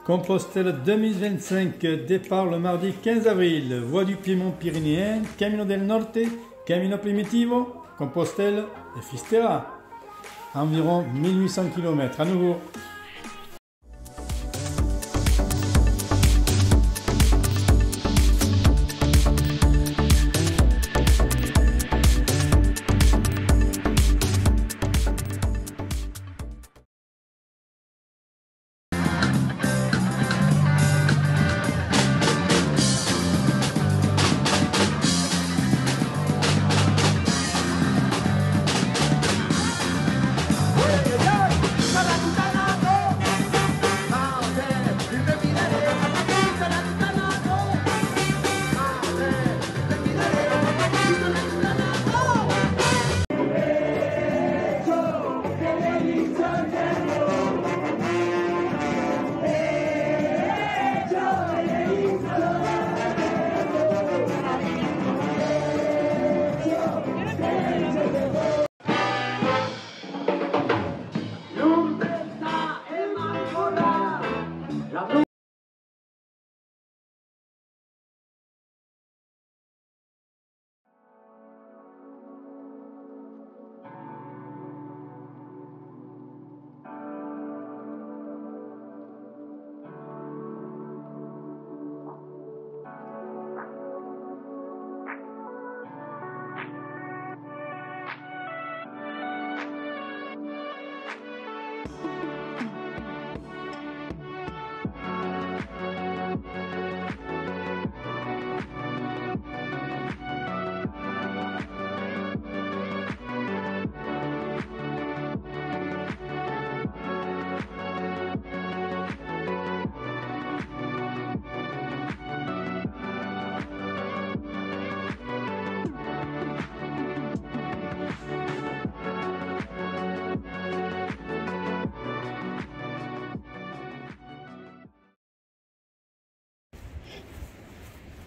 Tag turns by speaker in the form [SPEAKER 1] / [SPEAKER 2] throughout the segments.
[SPEAKER 1] Compostelle 2025, départ le mardi 15 avril, voie du Piémont pyrénéen, Camino del Norte, Camino Primitivo, Compostelle et Fistera. Environ 1800 km à nouveau.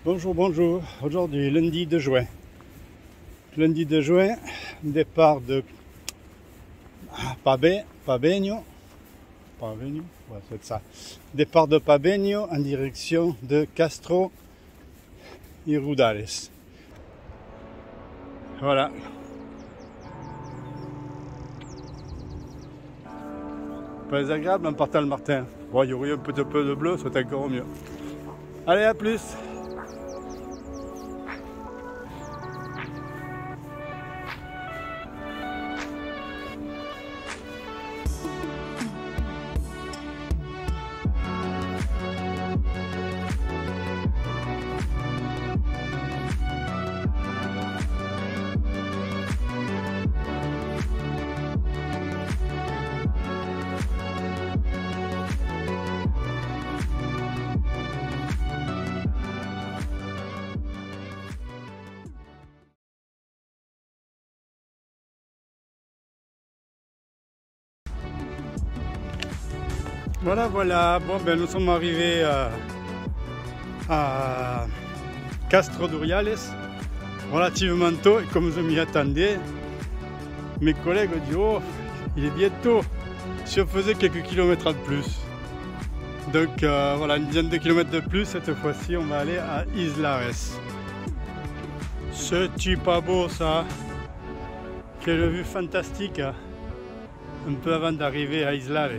[SPEAKER 1] Bonjour, bonjour. Aujourd'hui, lundi 2 juin. Lundi 2 juin, départ de Pabegno, ouais, c'est ça. Départ de Pabegno en direction de Castro y Rudales. Voilà. Pas désagréable en partant le matin. Bon, il y aurait un petit peu de bleu, c'est encore mieux. Allez, à plus! Voilà, bon ben nous sommes arrivés à Castro d'Uriales relativement tôt, et comme je m'y attendais, mes collègues ont dit oh, il est bientôt, si on faisait quelques kilomètres de plus. Donc voilà, une dizaine de kilomètres de plus, cette fois-ci on va aller à Islares. C'est pas beau ça, quelle vue fantastique, un peu avant d'arriver à Islares.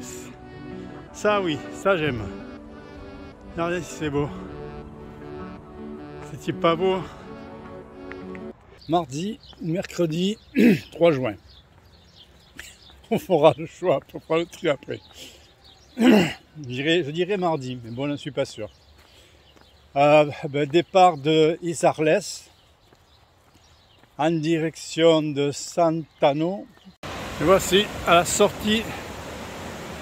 [SPEAKER 1] Ça oui, ça j'aime. Regardez si c'est beau. C'est pas beau. Mercredi 3 juin. On fera le choix, on fera le tri après. Je dirais mardi, mais bon, je n'en suis pas sûr. Départ de Isarles en direction de Santano. Et voici à la sortie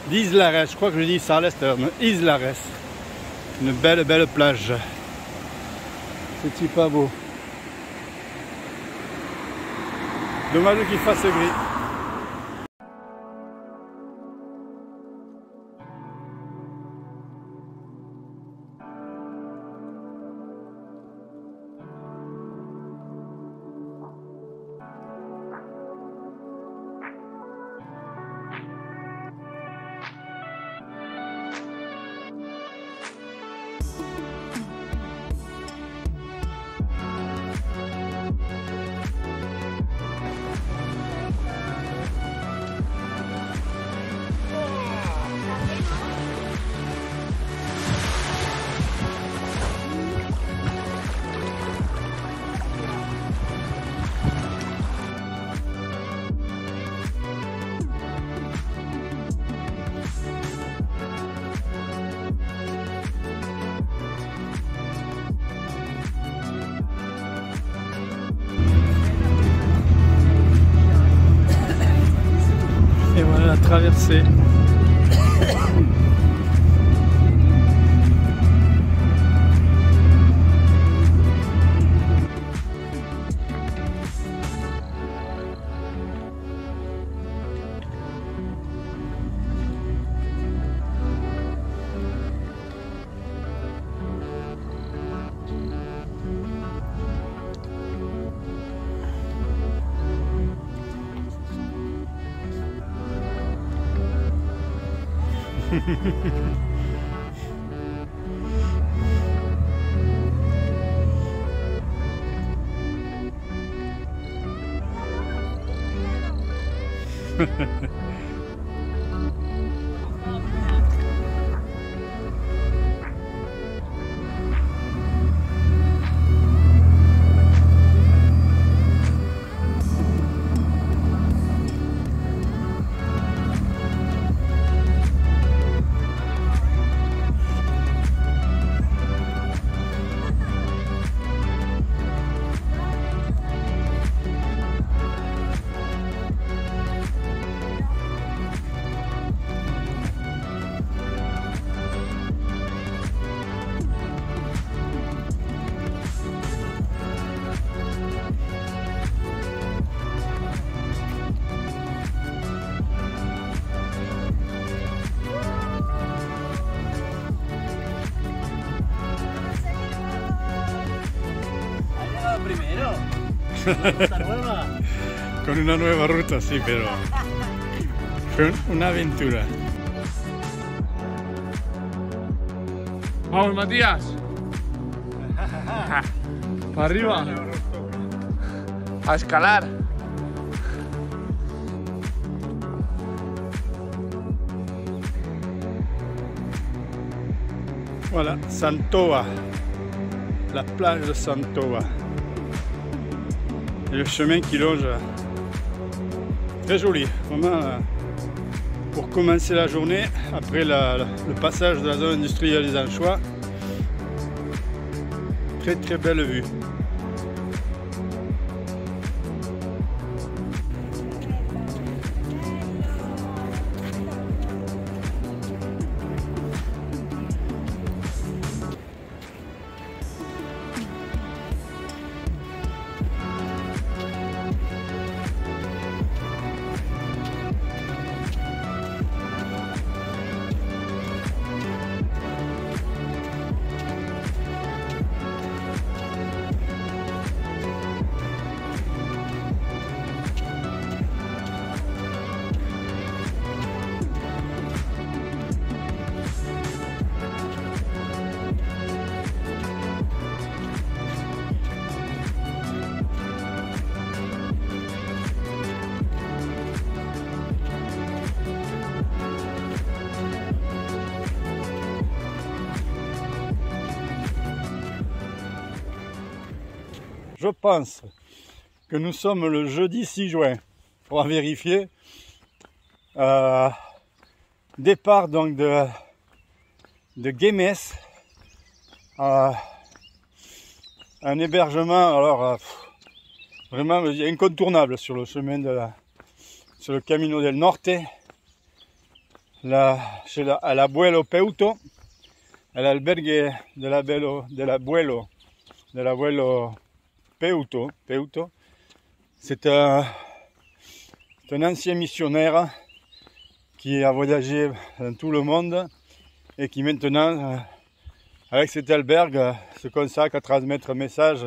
[SPEAKER 1] d'Islares, je crois que je dis Isarles, Islares. Une belle plage. C'est pas beau. Dommage qu'il fasse gris. la traversée. Con una nueva ruta, sí, pero fue una aventura.
[SPEAKER 2] Vamos, Matías. Para arriba. A escalar.
[SPEAKER 1] Voilà, Santoa, la plage de Santoa. Et le chemin qui longe, très joli, vraiment pour commencer la journée, après le passage de la zone industrielle des Anchois. Très très belle vue. Je pense que nous sommes le jeudi 6 juin. Il faudra vérifier. Départ donc de Guémès. Un hébergement alors vraiment incontournable sur le chemin sur le Camino del Norte. À l'Abuelo Peuto, à l'albergue de l'Abuelo Peuto. C'est un ancien missionnaire qui a voyagé dans tout le monde et qui maintenant, avec cet albergue, se consacre à transmettre un message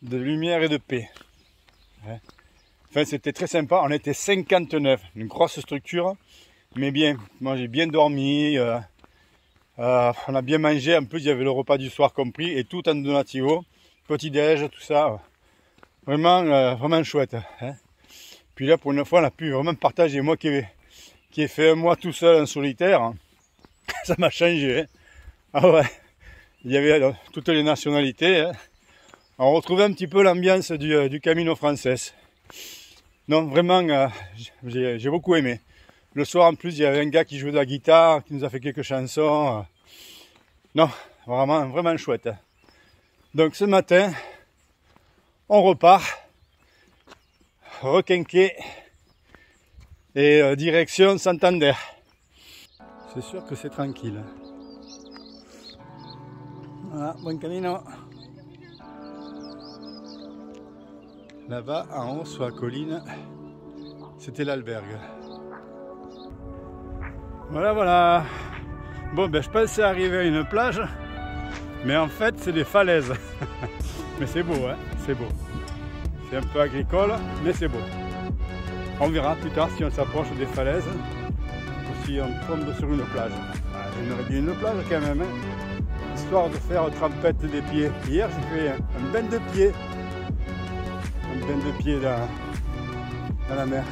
[SPEAKER 1] de lumière et de paix. Enfin, c'était très sympa, on était 59, une grosse structure, mais bien, moi j'ai bien dormi, on a bien mangé, en plus il y avait le repas du soir compris, et tout en donativo. Petit-déj, tout ça, vraiment chouette. Hein. Puis là, pour une fois, on a pu vraiment partager. Moi qui ai fait un mois tout seul en solitaire, hein, ça m'a changé. Hein. Ah ouais, il y avait toutes les nationalités. Hein. On retrouvait un petit peu l'ambiance du Camino français. Non, vraiment, j'ai beaucoup aimé. Le soir, en plus, il y avait un gars qui jouait de la guitare, qui nous a fait quelques chansons. Non, vraiment chouette. Donc ce matin, on repart, requinqué, et direction Santander. C'est sûr que c'est tranquille. Voilà, bon camino. Là-bas, en haut, sur la colline, c'était l'albergue. Voilà, voilà. Bon, ben, je pensais arriver à une plage, mais en fait, c'est des falaises. Mais c'est beau, hein, c'est beau. C'est un peu agricole, mais c'est beau. On verra plus tard si on s'approche des falaises ou si on tombe sur une plage. J'aimerais bien une plage quand même, hein, histoire de faire trempette des pieds. Hier, j'ai fait un bain de pied. Un bain de pied dans la mer.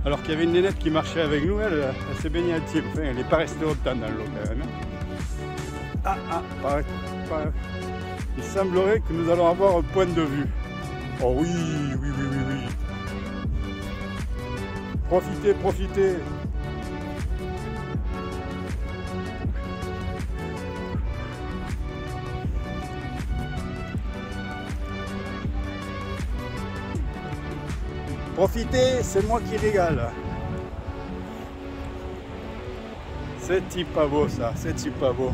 [SPEAKER 1] Alors qu'il y avait une nénette qui marchait avec nous, elle s'est baignée à pied. Enfin, elle n'est pas restée longtemps dans l'eau quand même. Il semblerait que nous allons avoir un point de vue. Oh oui, oui, oui, oui, oui. Profitez, profitez. Profitez, c'est moi qui régale. C'est pas beau ça, c'est pas beau.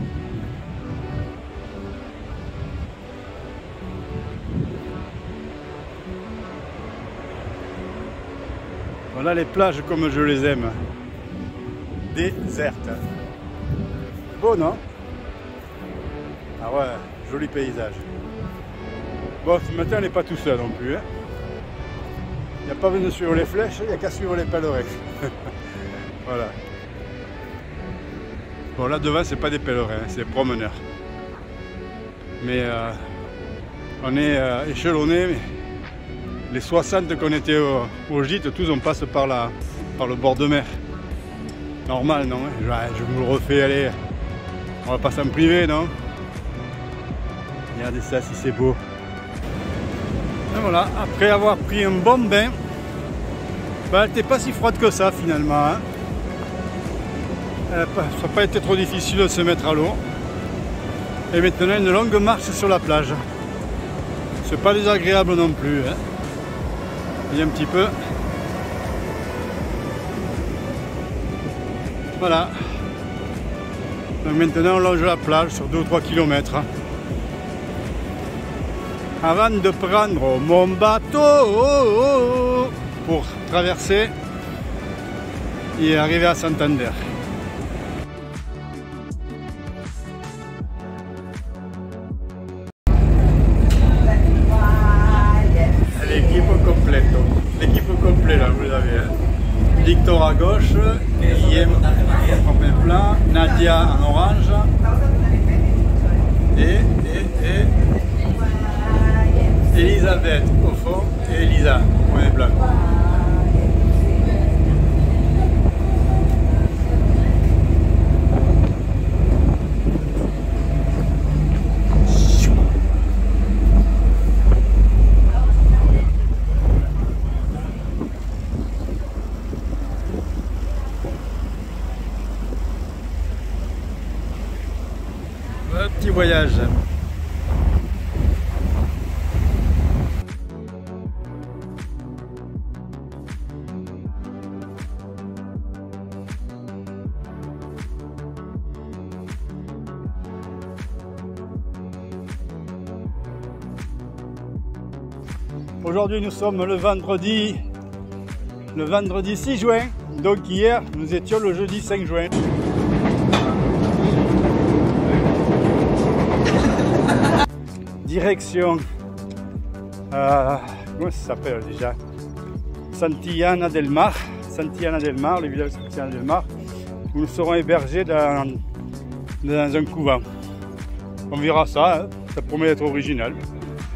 [SPEAKER 1] Voilà les plages comme je les aime. Désertes. Beau, non? Ah ouais, joli paysage. Bon, ce matin, on n'est pas tout seul non plus. Hein. Il n'y a pas besoin de suivre les flèches, il n'y a qu'à suivre les pèlerins. Voilà. Bon, là devant, c'est pas des pèlerins, c'est des promeneurs. Mais on est échelonnés. Les 60 qu'on était au gîte, tous on passe par le bord de mer. Normal, non? Je vous le refais, allez. On va pas s'en priver, non? Regardez ça, si c'est beau. Et voilà, après avoir pris un bon bain, elle n'était pas si froide que ça finalement. Hein. Ça n'a pas été trop difficile de se mettre à l'eau. Et maintenant une longue marche sur la plage. C'est pas désagréable non plus. Hein. Il y a un petit peu. Voilà. Donc maintenant on longe la plage sur 2 ou 3 km. Hein. Avant de prendre mon bateau pour traverser et arriver à Santander. L'équipe complète là, vous l'avez. Victor à gauche, Guillaume en plein plat, Nadia en orange et Elisabeth au fond et Elisa au point blanc. Un petit voyage. Aujourd'hui nous sommes le vendredi 6 juin, donc hier nous étions le jeudi 5 juin. Direction, comment ça s'appelle déjà? Santillana del Mar, le village de Santillana del Mar, où nous serons hébergés dans un couvent. On verra ça, hein. Ça promet d'être original,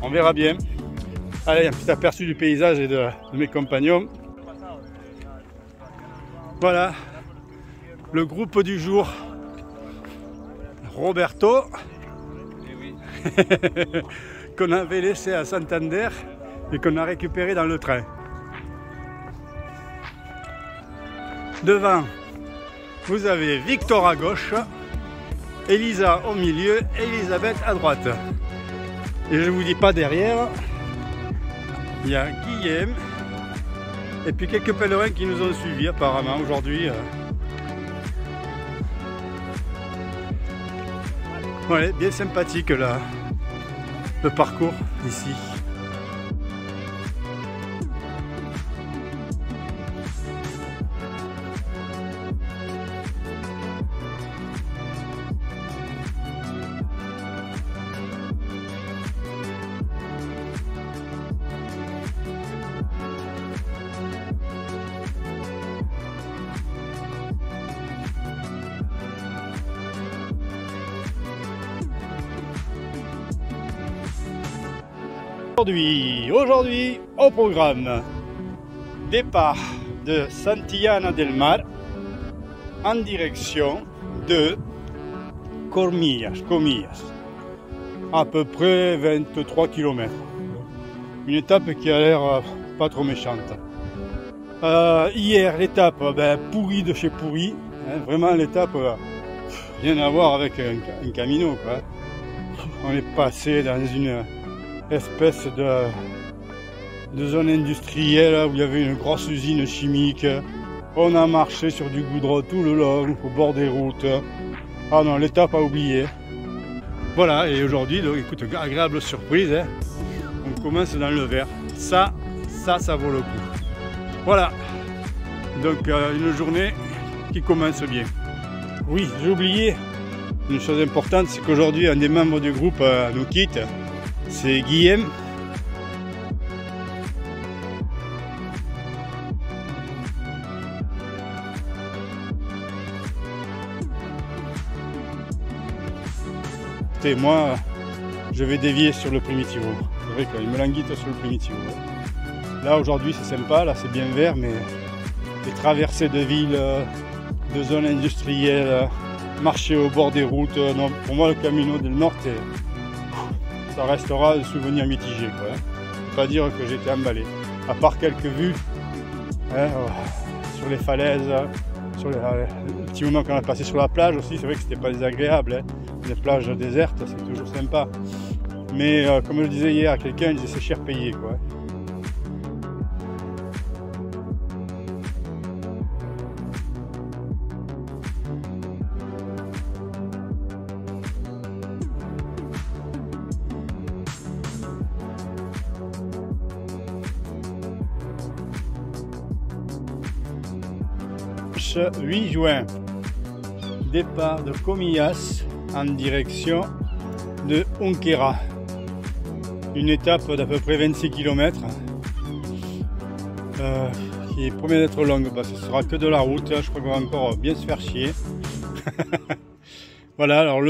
[SPEAKER 1] on verra bien. Allez, un petit aperçu du paysage et de mes compagnons. Voilà, le groupe du jour, Roberto, qu'on avait laissé à Santander et qu'on a récupéré dans le train. Devant, vous avez Victor à gauche, Elisa au milieu, Elisabeth à droite. Et je ne vous dis pas derrière, il y a Guillaume Et puis quelques pèlerins qui nous ont suivis apparemment aujourd'hui. Ouais, bien sympathique là, le parcours ici. Aujourd'hui, au programme, départ de Santillana del Mar en direction de Comillas, à peu près 23 km. Une étape qui a l'air pas trop méchante. Hier, l'étape pourrie de chez pourri, hein, vraiment l'étape rien à voir avec un camino, quoi. On est passé dans une espèce de zone industrielle où il y avait une grosse usine chimique. On a marché sur du goudron tout le long, au bord des routes. Ah non, l'étape à oublier. Voilà, et aujourd'hui, écoute, agréable surprise, hein. On commence dans le vert. Ça vaut le coup. Voilà, donc une journée qui commence bien. Oui, j'ai oublié une chose importante, c'est qu'aujourd'hui, un des membres du groupe nous quitte. C'est Guillaume. Et moi, je vais dévier sur le Primitivo. C'est vrai qu'il me languite sur le Primitivo. Là aujourd'hui c'est sympa, là c'est bien vert, mais les traversées de villes, de zones industrielles, marcher au bord des routes, non, pour moi le Camino del Norte, ça restera un souvenir mitigé, quoi. Faut pas dire que j'étais emballé, à part quelques vues hein, sur les falaises, sur le petit moment qu'on a passé sur la plage aussi. C'est vrai que c'était pas désagréable, hein. Les plages désertes c'est toujours sympa, mais comme je le disais hier à quelqu'un, il disait c'est cher payé, quoi. Ce 8 juin, départ de Comillas en direction de Unquera. Une étape d'à peu près 26 km qui promet d'être longue parce que ce sera que de la route. Je crois qu'on va encore bien se faire chier. Voilà, alors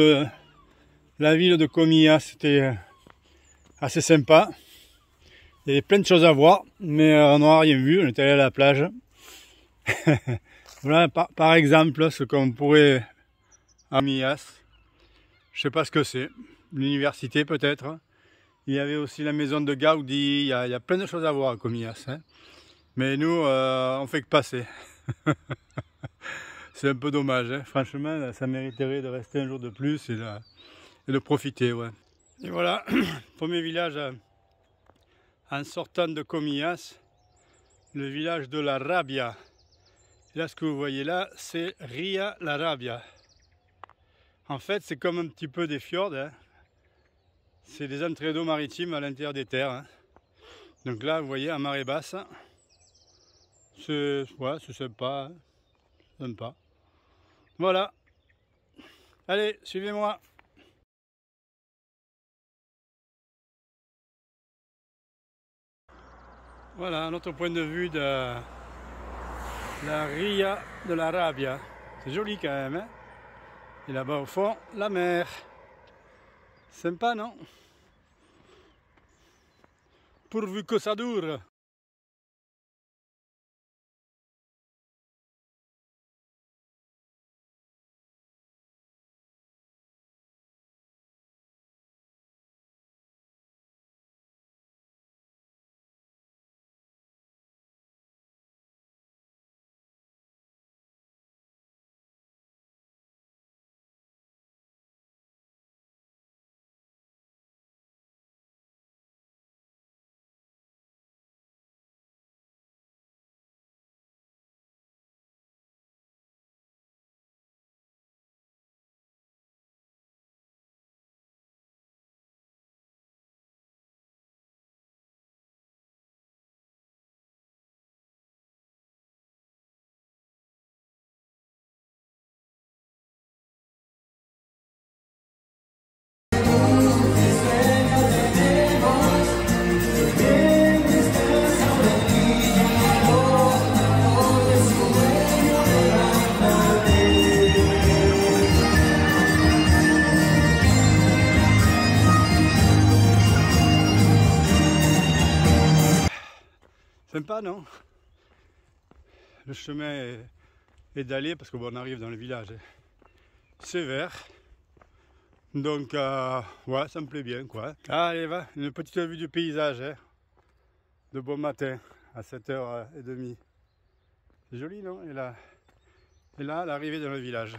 [SPEAKER 1] la ville de Comillas c'était assez sympa. Il y avait plein de choses à voir, mais on n'a rien vu. On est allé à la plage. Voilà par exemple ce qu'on pourrait à Comillas. Je sais pas ce que c'est, l'université peut-être. Il y avait aussi la maison de Gaudi, il y a plein de choses à voir à Comillas, hein. Mais nous, on fait que passer. C'est un peu dommage, hein. Franchement, ça mériterait de rester un jour de plus et de profiter. Ouais. Et voilà, premier village en sortant de Comillas, le village de la Rabia. Et là, ce que vous voyez là, c'est Ria la Rabia. En fait, c'est comme un petit peu des fjords, hein. C'est des entrées d'eau maritimes à l'intérieur des terres, hein. Donc là, vous voyez, à marée basse, c'est sympa, hein. Sympa. Voilà. Allez, suivez-moi. Voilà, un autre point de vue de la Ria de la Rabia. C'est joli quand même, hein. Et là-bas au fond, la mer. Sympa, non? Pourvu que ça dure. Sympa, non? Le chemin est dallé parce qu'on arrive dans le village. C'est vert. Donc, ouais, ça me plaît bien, quoi. Allez, va, une petite vue du paysage, hein, de bon matin, à 7h30. C'est joli, non? Et là, l'arrivée dans le village.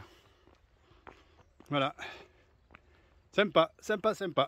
[SPEAKER 1] Voilà. Sympa, sympa, sympa.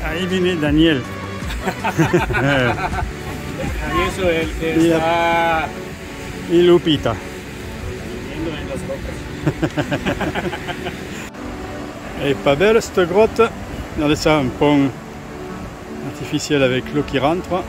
[SPEAKER 1] Ahí viene Daniel.
[SPEAKER 2] Eso está
[SPEAKER 1] Y Lupita.
[SPEAKER 2] viviendo en las rocas.
[SPEAKER 1] Elle est pas belle cette grotte. Regardez ça, un pont artificiel avec l'eau qui rentre.